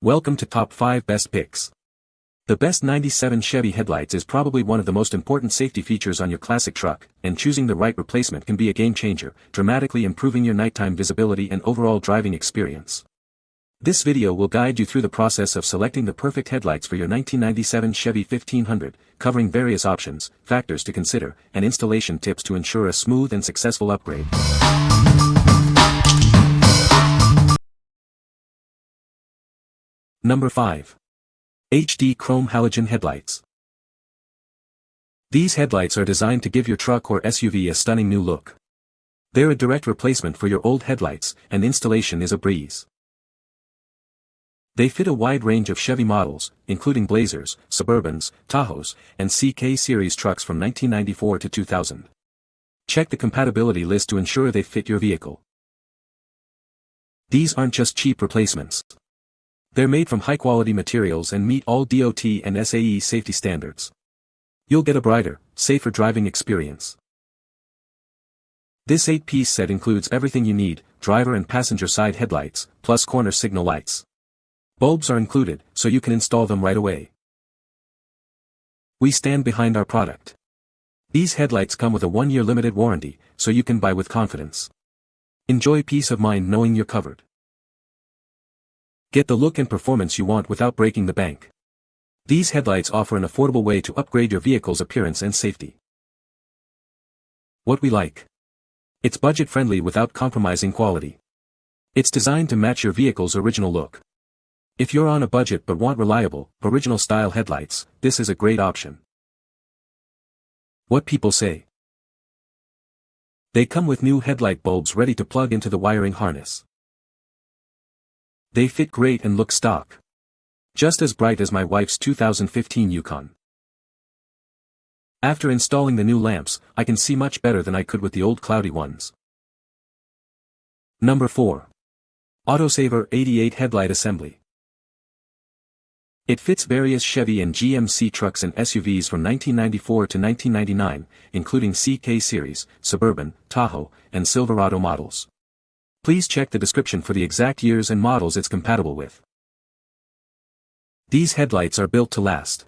Welcome to Top 5 Best Picks. The best 97 Chevy Headlights is probably one of the most important safety features on your classic truck, and choosing the right replacement can be a game changer, dramatically improving your nighttime visibility and overall driving experience. This video will guide you through the process of selecting the perfect headlights for your 1997 Chevy 1500, covering various options, factors to consider, and installation tips to ensure a smooth and successful upgrade. Number 5. HD Chrome Halogen Headlights. These headlights are designed to give your truck or SUV a stunning new look. They're a direct replacement for your old headlights, and installation is a breeze. They fit a wide range of Chevy models, including Blazers, Suburbans, Tahoes, and CK Series trucks from 1994 to 2000. Check the compatibility list to ensure they fit your vehicle. These aren't just cheap replacements. They're made from high-quality materials and meet all DOT and SAE safety standards. You'll get a brighter, safer driving experience. This 8-piece set includes everything you need: driver and passenger side headlights, plus corner signal lights. Bulbs are included, so you can install them right away. We stand behind our product. These headlights come with a 1-year limited warranty, so you can buy with confidence. Enjoy peace of mind knowing you're covered. Get the look and performance you want without breaking the bank. These headlights offer an affordable way to upgrade your vehicle's appearance and safety. What we like. It's budget-friendly without compromising quality. It's designed to match your vehicle's original look. If you're on a budget but want reliable, original-style headlights, this is a great option. What people say. They come with new headlight bulbs ready to plug into the wiring harness. They fit great and look stock. Just as bright as my wife's 2015 Yukon. After installing the new lamps, I can see much better than I could with the old cloudy ones. Number 4. Autosaver 88 Headlight Assembly. It fits various Chevy and GMC trucks and SUVs from 1994 to 1999, including CK Series, Suburban, Tahoe, and Silverado models. Please check the description for the exact years and models it's compatible with. These headlights are built to last.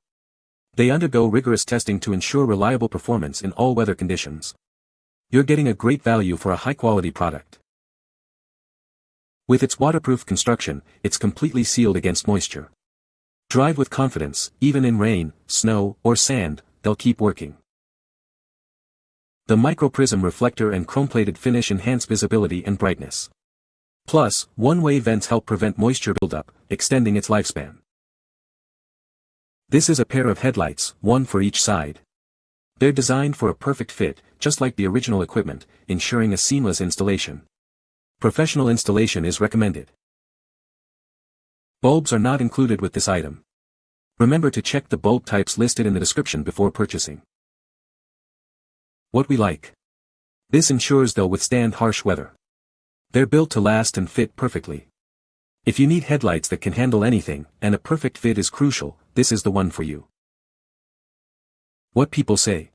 They undergo rigorous testing to ensure reliable performance in all weather conditions. You're getting a great value for a high-quality product. With its waterproof construction, it's completely sealed against moisture. Drive with confidence, even in rain, snow, or sand, they'll keep working. The microprism reflector and chrome-plated finish enhance visibility and brightness. Plus, one-way vents help prevent moisture buildup, extending its lifespan. This is a pair of headlights, one for each side. They're designed for a perfect fit, just like the original equipment, ensuring a seamless installation. Professional installation is recommended. Bulbs are not included with this item. Remember to check the bulb types listed in the description before purchasing. What we like. This ensures they'll withstand harsh weather. They're built to last and fit perfectly. If you need headlights that can handle anything, and a perfect fit is crucial, this is the one for you. What people say.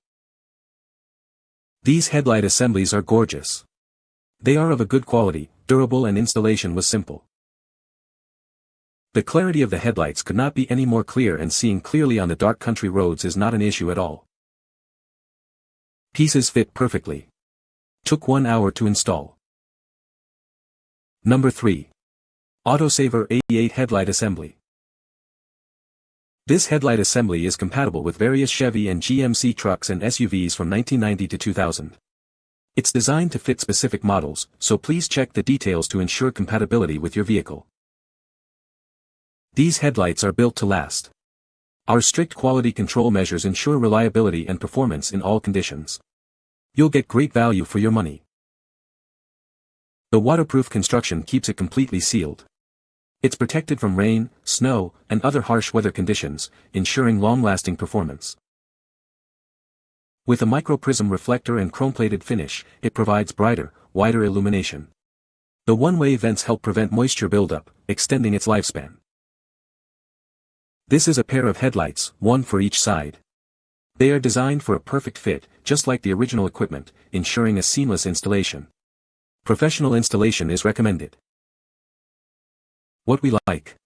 These headlight assemblies are gorgeous. They are of a good quality, durable, and installation was simple. The clarity of the headlights could not be any more clear, and seeing clearly on the dark country roads is not an issue at all. Pieces fit perfectly. Took 1 hour to install. Number 3. Autosaver 88 Headlight Assembly. This headlight assembly is compatible with various Chevy and GMC trucks and SUVs from 1990 to 2000. It's designed to fit specific models, so please check the details to ensure compatibility with your vehicle. These headlights are built to last. Our strict quality control measures ensure reliability and performance in all conditions. You'll get great value for your money. The waterproof construction keeps it completely sealed. It's protected from rain, snow, and other harsh weather conditions, ensuring long-lasting performance. With a microprism reflector and chrome-plated finish, it provides brighter, wider illumination. The one-way vents help prevent moisture buildup, extending its lifespan. This is a pair of headlights, one for each side. They are designed for a perfect fit, just like the original equipment, ensuring a seamless installation. Professional installation is recommended. What we like.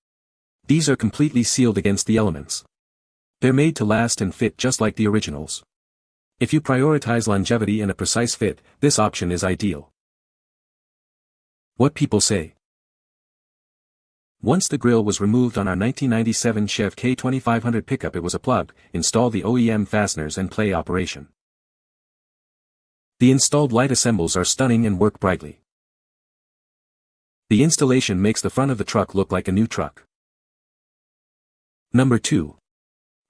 These are completely sealed against the elements. They're made to last and fit just like the originals. If you prioritize longevity and a precise fit, this option is ideal. What people say. Once the grille was removed on our 1997 Chev K2500 pickup, it was a plug, install the OEM fasteners and play operation. The installed light assembles are stunning and work brightly. The installation makes the front of the truck look like a new truck. Number 2.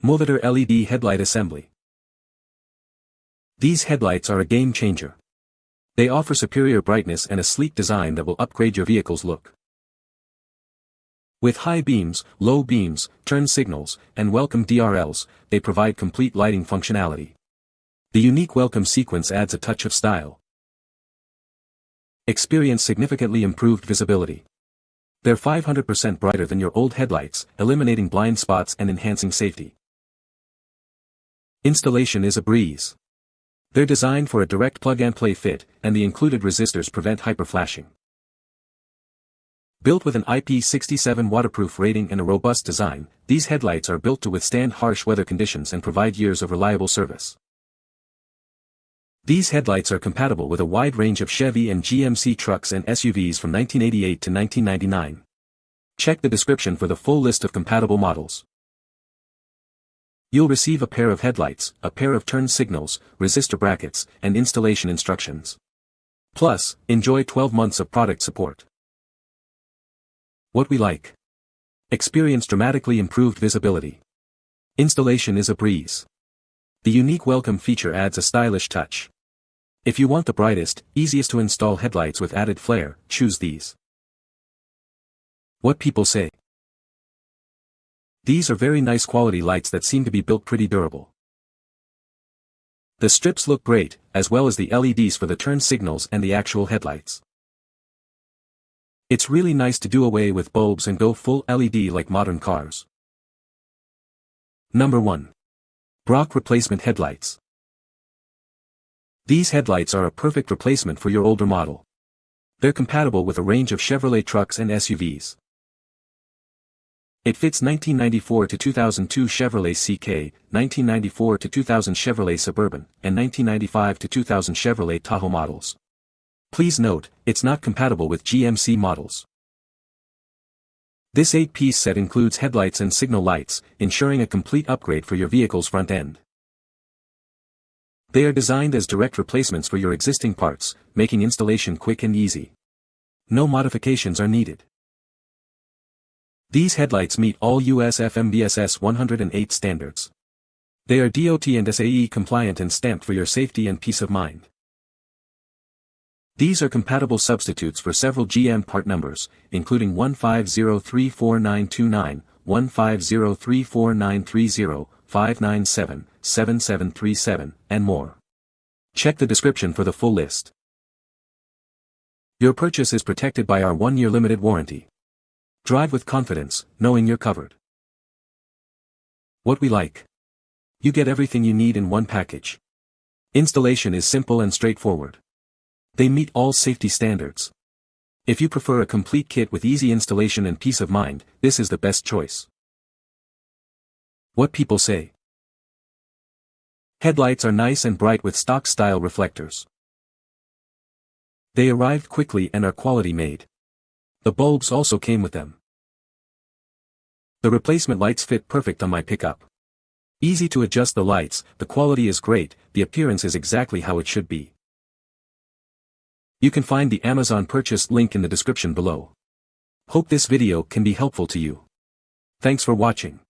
MOVOTOR LED Headlight Assembly. These headlights are a game changer. They offer superior brightness and a sleek design that will upgrade your vehicle's look. With high beams, low beams, turn signals, and welcome DRLs, they provide complete lighting functionality. The unique welcome sequence adds a touch of style. Experience significantly improved visibility. They're 500% brighter than your old headlights, eliminating blind spots and enhancing safety. Installation is a breeze. They're designed for a direct plug-and-play fit, and the included resistors prevent hyperflashing. Built with an IP67 waterproof rating and a robust design, these headlights are built to withstand harsh weather conditions and provide years of reliable service. These headlights are compatible with a wide range of Chevy and GMC trucks and SUVs from 1988 to 1999. Check the description for the full list of compatible models. You'll receive a pair of headlights, a pair of turn signals, resistor brackets, and installation instructions. Plus, enjoy 12 months of product support. What we like. Experience dramatically improved visibility. Installation is a breeze. The unique welcome feature adds a stylish touch. If you want the brightest, easiest to install headlights with added flare, choose these. What people say. These are very nice quality lights that seem to be built pretty durable. The strips look great, as well as the LEDs for the turn signals and the actual headlights. It's really nice to do away with bulbs and go full LED like modern cars. Number 1. Brock Replacement Headlights. These headlights are a perfect replacement for your older model. They're compatible with a range of Chevrolet trucks and SUVs. It fits 1994 to 2002 Chevrolet CK, 1994 to 2000 Chevrolet Suburban, and 1995 to 2000 Chevrolet Tahoe models. Please note, it's not compatible with GMC models. This 8-piece set includes headlights and signal lights, ensuring a complete upgrade for your vehicle's front end. They are designed as direct replacements for your existing parts, making installation quick and easy. No modifications are needed. These headlights meet all US FMVSS 108 standards. They are DOT and SAE compliant and stamped for your safety and peace of mind. These are compatible substitutes for several GM part numbers, including 1503499, 1503493, 597, 7737, and more. Check the description for the full list. Your purchase is protected by our 1-year limited warranty. Drive with confidence, knowing you're covered. What we like. You get everything you need in one package. Installation is simple and straightforward. They meet all safety standards. If you prefer a complete kit with easy installation and peace of mind, this is the best choice. What people say. Headlights are nice and bright with stock-style reflectors. They arrived quickly and are quality made. The bulbs also came with them. The replacement lights fit perfect on my pickup. Easy to adjust the lights, the quality is great, the appearance is exactly how it should be. You can find the Amazon purchase link in the description below. Hope this video can be helpful to you. Thanks for watching.